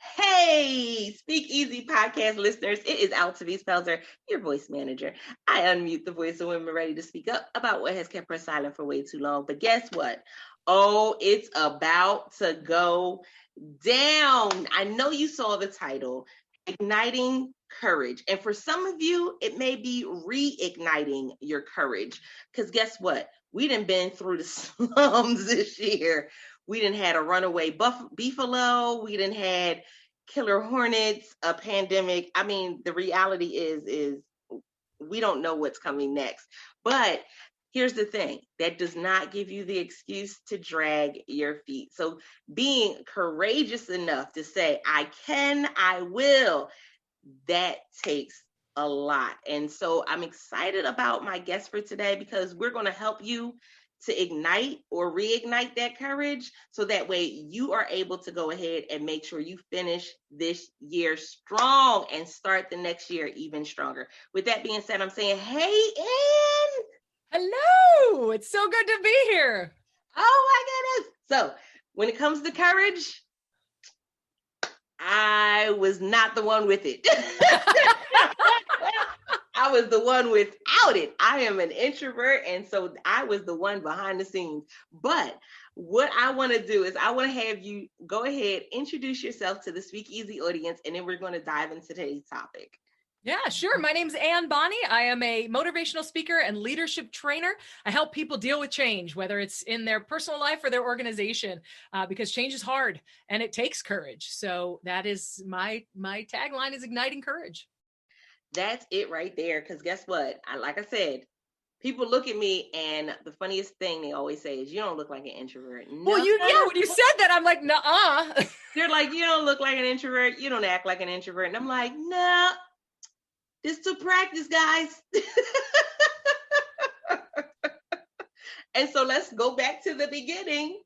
Hey, Speak Easy podcast listeners. It is Altavis Pelzer, your voice manager. I unmute the voice of women ready to speak up about what has kept her silent for way too long. But guess what? Oh, it's about to go down. I know you saw the title, Igniting Courage. And for some of you, it may be reigniting your courage. Because guess what? We done been through the slums this year. We done had a runaway beefalo. We done had killer hornets, a pandemic. I mean, the reality is we don't know what's coming next. But here's the thing, that does not give you the excuse to drag your feet. So being courageous enough to say, I can, I will, that takes a lot. And so I'm excited about my guest for today because we're going to help you to ignite or reignite that courage so that way you are able to go ahead and make sure you finish this year strong and start the next year even stronger. With that being said, I'm saying, hey, Anne. Hello, it's so good to be here. Oh my goodness. So when it comes to courage, I was not the one with it. I was the one without it. I am an introvert, and so I was the one behind the scenes. But what I want to do is I want to have you go ahead, introduce yourself to the Speak Easy audience, and then we're going to dive into today's topic. Yeah, sure. My name's Anne Bonney. I am a motivational speaker and leadership trainer. I help people deal with change, whether it's in their personal life or their organization, because change is hard and it takes courage. So that is my tagline is igniting courage. That's it right there. Because guess what? Like I said, people look at me and the funniest thing they always say is, you don't look like an introvert. Well, when you said that, I'm like, nuh-uh. They're like, you don't look like an introvert. You don't act like an introvert. And I'm like, no. This to practice, guys. And so let's go back to the beginning.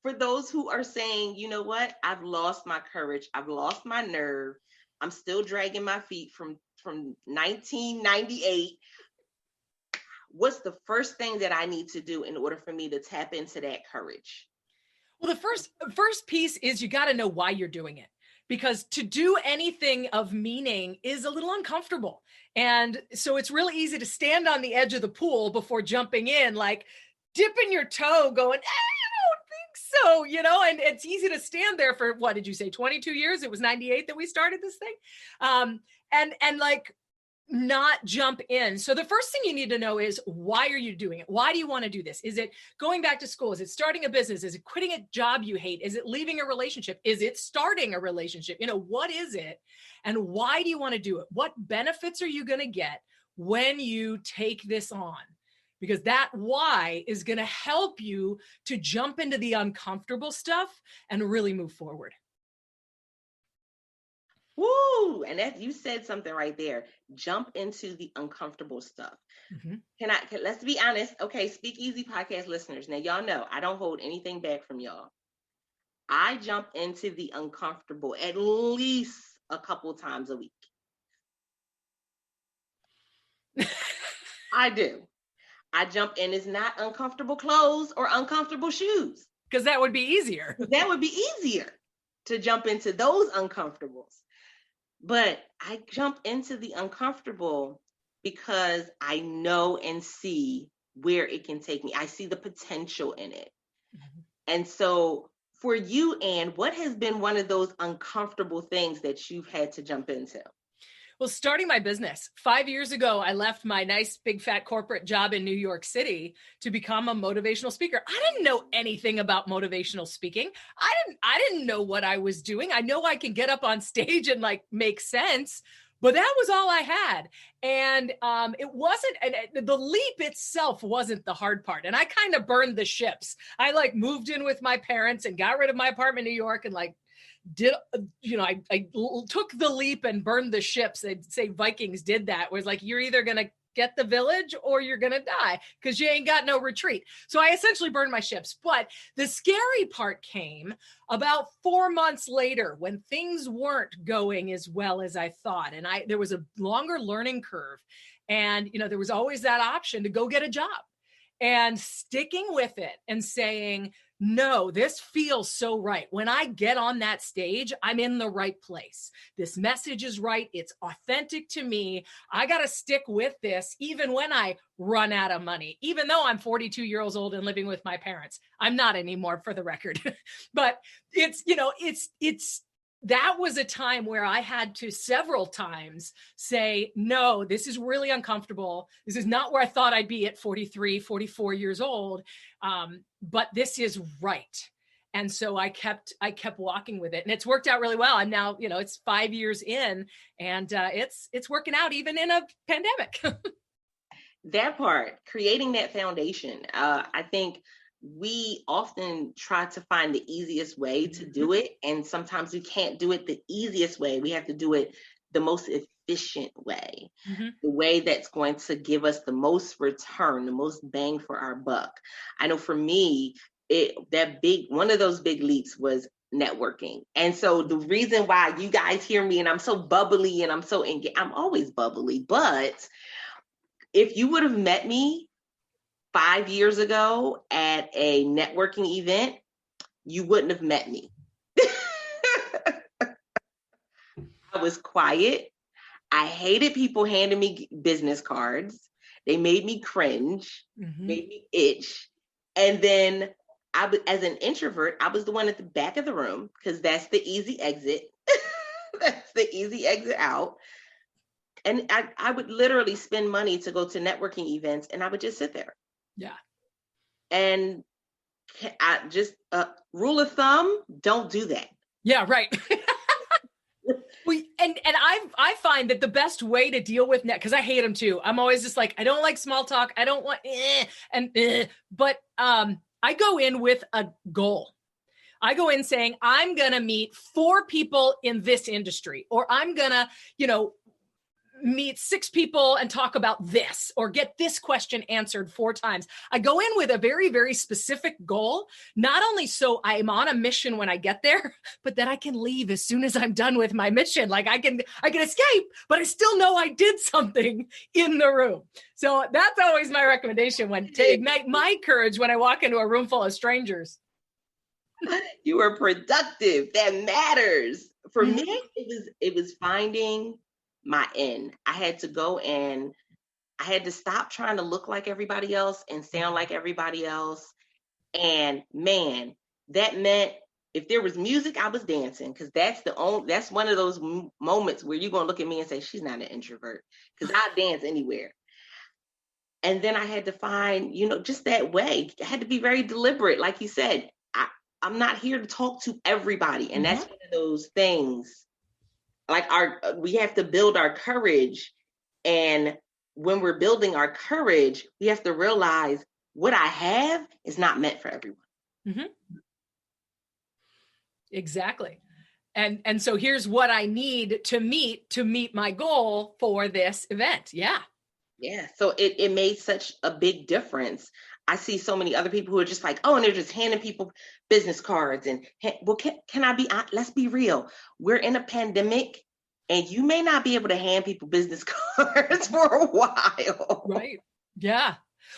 For those who are saying, you know what? I've lost my courage. I've lost my nerve. I'm still dragging my feet from 1998. What's the first thing that I need to do in order for me to tap into that courage? Well, the first piece is you got to know why you're doing it. Because to do anything of meaning is a little uncomfortable. And so it's really easy to stand on the edge of the pool before jumping in, like dipping your toe going, I don't think so, and it's easy to stand there for, what did you say, 22 years? It was 98 that we started this thing. And like, not jump in. So the first thing you need to know is, why are you doing it? Why do you want to do this? Is it going back to school? Is it starting a business? Is it quitting a job you hate? Is it leaving a relationship? Is it starting a relationship? What is it? And why do you want to do it? What benefits are you going to get when you take this on? Because that why is going to help you to jump into the uncomfortable stuff and really move forward. Woo! And that, you said something right there. Jump into the uncomfortable stuff. Mm-hmm. Let's be honest. Okay, Speak Easy podcast listeners. Now, y'all know I don't hold anything back from y'all. I jump into the uncomfortable at least a couple times a week. I do. I jump in. It's not uncomfortable clothes or uncomfortable shoes. Because that would be easier. That would be easier to jump into those uncomfortables. But I jump into the uncomfortable because I know and see where it can take me. I see the potential in it. Mm-hmm. And so for you, Anne, what has been one of those uncomfortable things that you've had to jump into? Well, starting my business 5 years ago, I left my nice big fat corporate job in New York City to become a motivational speaker. I didn't know anything about motivational speaking. I didn't know what I was doing. I know I can get up on stage and like make sense, but that was all I had. And it wasn't, and the leap itself wasn't the hard part. And I kind of burned the ships. I like moved in with my parents and got rid of my apartment in New York and like I took the leap and burned the ships. They'd say Vikings did that. Where it's like, you're either going to get the village or you're going to die because you ain't got no retreat. So I essentially burned my ships. But the scary part came about 4 months later when things weren't going as well as I thought. And there was a longer learning curve. And, there was always that option to go get a job. And sticking with it and saying, no, this feels so right. When I get on that stage, I'm in the right place. This message is right. It's authentic to me. I got to stick with this even when I run out of money, even though I'm 42 years old and living with my parents. I'm not anymore, for the record. But it's, that was a time where I had to several times say, no, this is really uncomfortable. This is not where I thought I'd be at 43, 44 years old. But this is right. And so I kept walking with it, and it's worked out really well. I'm now, it's 5 years in, and it's working out even in a pandemic. That part, creating that foundation. I think we often try to find the easiest way to do it. And sometimes we can't do it the easiest way. We have to do it the most efficient way, the way that's going to give us the most return, the most bang for our buck. I know for me, one of those big leaps was networking. And so the reason why you guys hear me and I'm so bubbly and I'm always bubbly, but if you would have met me 5 years ago at a networking event, you wouldn't have met me. I was quiet. I hated people handing me business cards. They made me cringe, made me itch. And then as an introvert, I was the one at the back of the room because that's the easy exit. That's the easy exit out. And I would literally spend money to go to networking events, and I would just sit there. Yeah. And I just, rule of thumb, don't do that. Yeah, right. I find that the best way to deal with because I hate them too. I'm always just like, I don't like small talk. I don't want, but I go in with a goal. I go in saying, I'm going to meet 4 people in this industry, or I'm going to, meet 6 people and talk about this, or get this question answered 4 times. I go in with a very, very specific goal, not only so I'm on a mission when I get there, but that I can leave as soon as I'm done with my mission. Like I can escape, but I still know I did something in the room. So that's always my recommendation to ignite my courage when I walk into a room full of strangers. You were productive. That matters. For me, it was finding my end. I had to go and I had to stop trying to look like everybody else and sound like everybody else. And man, that meant if there was music, I was dancing, because that's one of those moments where you're going to look at me and say, she's not an introvert, because I dance anywhere. And then I had to find, just that way. I had to be very deliberate. Like you said, I'm not here to talk to everybody. And that's one of those things. Like we have to build our courage. And when we're building our courage, we have to realize what I have is not meant for everyone. Exactly. And so here's what I need to meet my goal for this event. Yeah. Yeah. So it made such a big difference. I see so many other people who are just like, oh, and they're just handing people business cards. And can I be, let's be real. We're in a pandemic and you may not be able to hand people business cards for a while. Right. Yeah.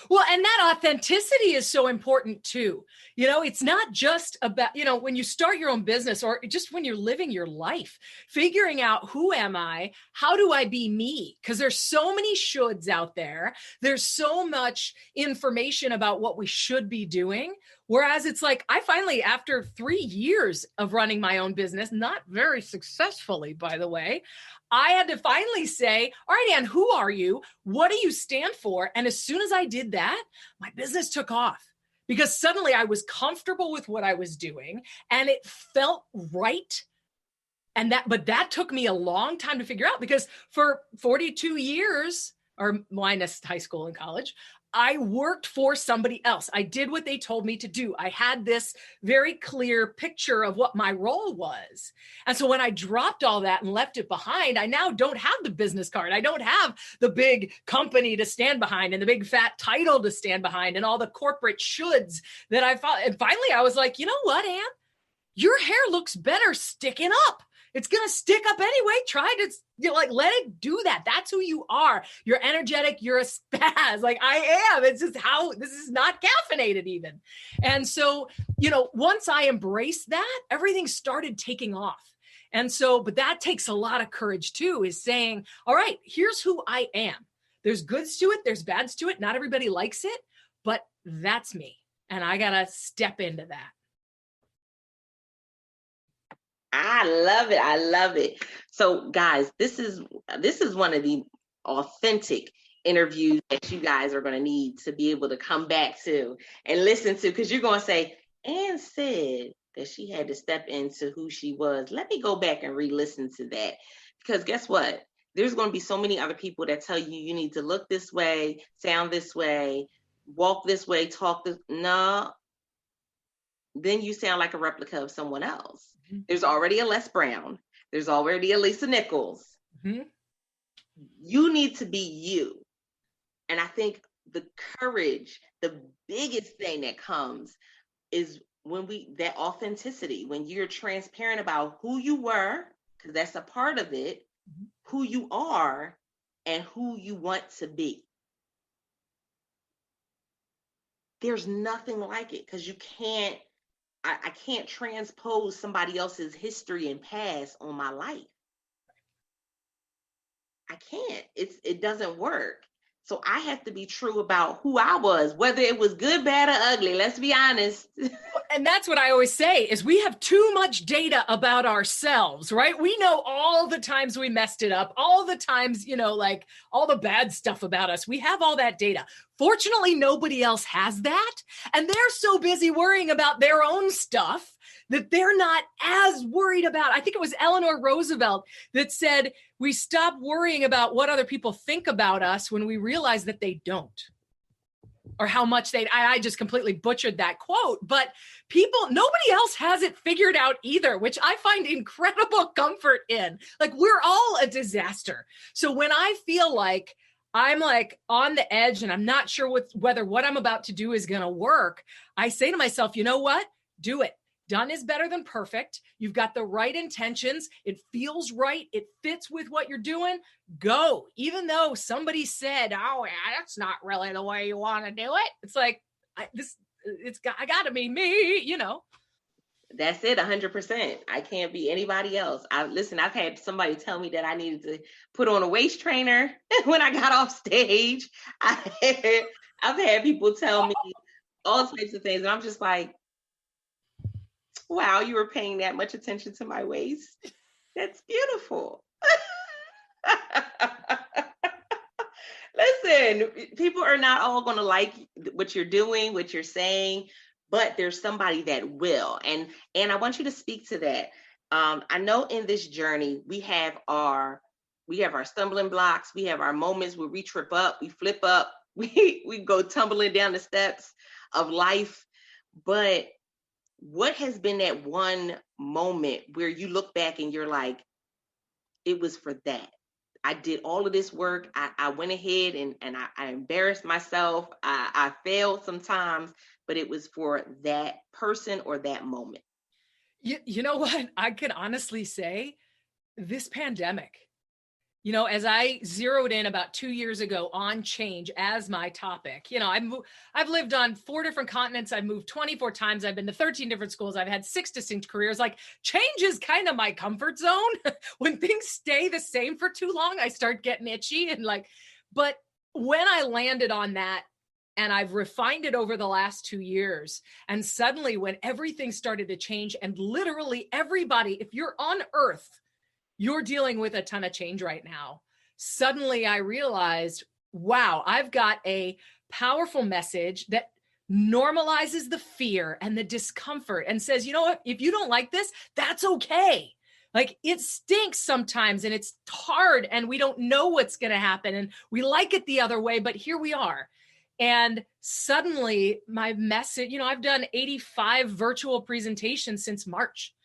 Well, and that authenticity is so important too. It's not just about, when you start your own business or just when you're living your life, figuring out who am I? How do I be me? Because there's so many shoulds out there. There's so much information about what we should be doing. Whereas it's like, I finally, after 3 years of running my own business, not very successfully, by the way, I had to finally say, all right, Anne, who are you? What do you stand for? And as soon as I did that, my business took off because suddenly I was comfortable with what I was doing and it felt right. But that took me a long time to figure out, because for 42 years, or minus high school and college, I worked for somebody else. I did what they told me to do. I had this very clear picture of what my role was. And so when I dropped all that and left it behind, I now don't have the business card. I don't have the big company to stand behind and the big fat title to stand behind and all the corporate shoulds that I found. And finally I was like, you know what, Anne? Your hair looks better sticking up. It's going to stick up anyway. Try to, let it do that. That's who you are. You're energetic. You're a spaz. Like I am. It's just how this is not caffeinated even. And so, once I embraced that, everything started taking off. And so, but that takes a lot of courage too, is saying, all right, here's who I am. There's goods to it. There's bads to it. Not everybody likes it, but that's me. And I got to step into that. I love it. I love it. So guys, this is one of the authentic interviews that you guys are going to need to be able to come back to and listen to, because you're going to say, Anne said that she had to step into who she was. Let me go back and re-listen to that, because guess what? There's going to be so many other people that tell you you need to look this way, sound this way, walk this way, talk this. No, then you sound like a replica of someone else. Mm-hmm. There's already a Les Brown. There's already a Lisa Nichols. Mm-hmm. You need to be you. And I think the courage, the biggest thing that comes is that authenticity, when you're transparent about who you were, because that's a part of it, mm-hmm. who you are and who you want to be. There's nothing like it, because you can't, I can't transpose somebody else's history and past on my life. I can't. It doesn't work. So I have to be true about who I was, whether it was good, bad, or ugly. Let's be honest. And that's what I always say, is we have too much data about ourselves, right? We know all the times we messed it up, all the times, like all the bad stuff about us. We have all that data. Fortunately, nobody else has that. And they're so busy worrying about their own stuff that they're not as worried about. I think it was Eleanor Roosevelt that said, we stop worrying about what other people think about us when we realize that they don't. Or how much I just completely butchered that quote, but nobody else has it figured out either, which I find incredible comfort in. Like, we're all a disaster. So when I feel like I'm like on the edge and I'm not sure whether what I'm about to do is going to work, I say to myself, you know what? Do it. Done is better than perfect. You've got the right intentions. It feels right. It fits with what you're doing. Go. Even though somebody said, oh, that's not really the way you want to do it. It's like, I got to be me, That's it, 100%. I can't be anybody else. I've had somebody tell me that I needed to put on a waist trainer when I got off stage. I've had people tell me all types of things, and I'm just like, wow, you were paying that much attention to my waist? That's beautiful. Listen, people are not all going to like what you're doing, what you're saying, but there's somebody that will. And I want you to speak to that. I know in this journey, we have our stumbling blocks. We have our moments where we trip up, we flip up, we go tumbling down the steps of life. But what has been that one moment where you look back and you're like, it was for that? I did all of this work. I went ahead and I embarrassed myself. I failed sometimes, but it was for that person or that moment. You know what? I can honestly say this pandemic, as I zeroed in about 2 years ago on change as my topic, I've lived on 4 different continents. I've moved 24 times. I've been to 13 different schools. I've had 6 distinct careers. Like, change is kind of my comfort zone. When things stay the same for too long, I start getting itchy but when I landed on that, and I've refined it over the last 2 years, and suddenly when everything started to change, and literally everybody, if you're on Earth, you're dealing with a ton of change right now. Suddenly I realized, wow, I've got a powerful message that normalizes the fear and the discomfort and says, you know what, if you don't like this, that's okay. Like, it stinks sometimes and it's hard and we don't know what's going to happen and we like it the other way, but here we are. And suddenly my message, I've done 85 virtual presentations since March.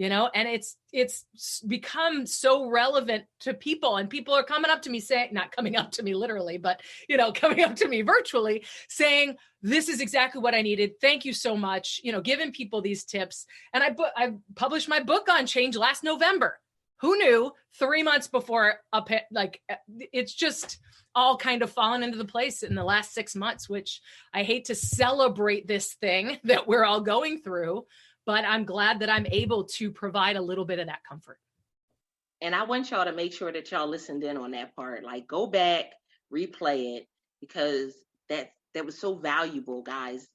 And it's become so relevant to people, and people are coming up to me saying, not coming up to me literally, but, coming up to me virtually saying, this is exactly what I needed. Thank you so much. Giving people these tips. And I published my book on change last November. Who knew 3 months before it's just all kind of fallen into the place in the last 6 months, which I hate to celebrate this thing that we're all going through, but I'm glad that I'm able to provide a little bit of that comfort. And I want y'all to make sure that y'all listened in on that part. Like, go back, replay it, because that was so valuable, guys.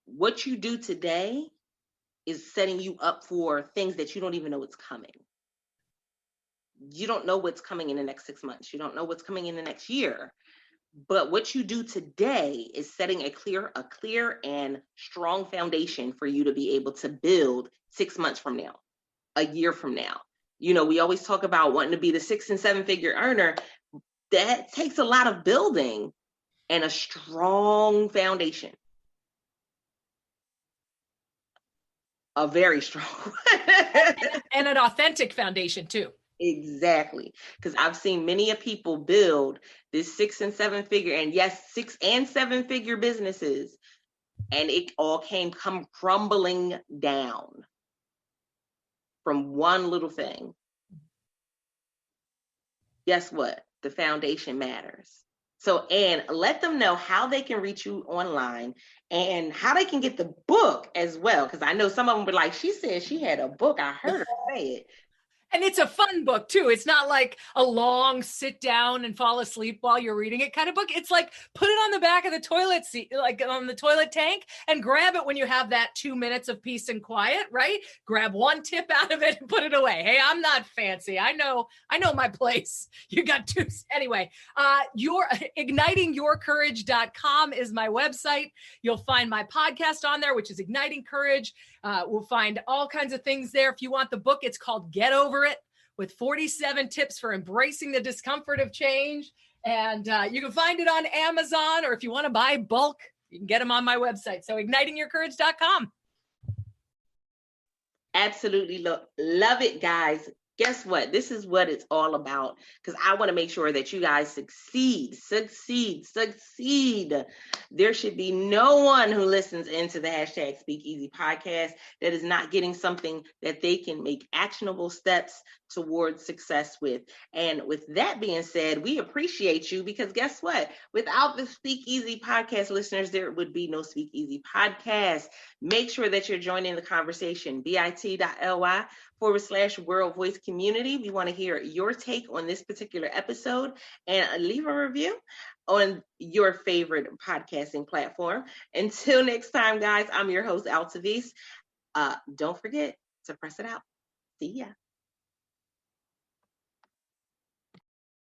What you do today is setting you up for things that you don't even know it's coming. You don't know what's coming in the next 6 months. You don't know what's coming in the next year. But what you do today is setting a clear and strong foundation for you to be able to build 6 months from now, a year from now. You know, we always talk about wanting to be the 6 and 7 figure earner. That takes a lot of building and a strong foundation. A very strong and an authentic foundation too. Exactly. Because I've seen many of people build this 6 and 7 figure, and yes, 6 and 7 figure businesses, and it all come crumbling down from one little thing. Guess what? The foundation matters. So, Anne, let them know how they can reach you online and how they can get the book as well. Because I know some of them were like, she said she had a book. I heard her say it. And it's a fun book too. It's not like a long sit down and fall asleep while you're reading it kind of book. It's like put it on the back of the toilet seat, like on the toilet tank, and grab it when you have that 2 minutes of peace and quiet, right? Grab one tip out of it and put it away. Hey, I'm not fancy. I know my place. You got two. Anyway, your ignitingyourcourage.com is my website. You'll find my podcast on there, which is Igniting Courage. We'll find all kinds of things there. If you want the book, it's called Get Over It, with 47 tips for embracing the discomfort of change. And you can find it on Amazon, or if you want to buy bulk, you can get them on my website. So ignitingyourcourage.com. Absolutely love it, guys. Guess what? This is what it's all about, because I want to make sure that you guys succeed. There should be no one who listens into the hashtag Speak Easy podcast that is not getting something that they can make actionable steps towards success with. And with that being said, we appreciate you, because guess what? Without the Speak Easy podcast listeners, there would be no Speak Easy podcast. Make sure that you're joining the conversation, bit.ly/World Voice Community. We want to hear your take on this particular episode, and leave a review on your favorite podcasting platform. Until next time, guys, I'm your host, Altavis. Don't forget to press it out. See ya.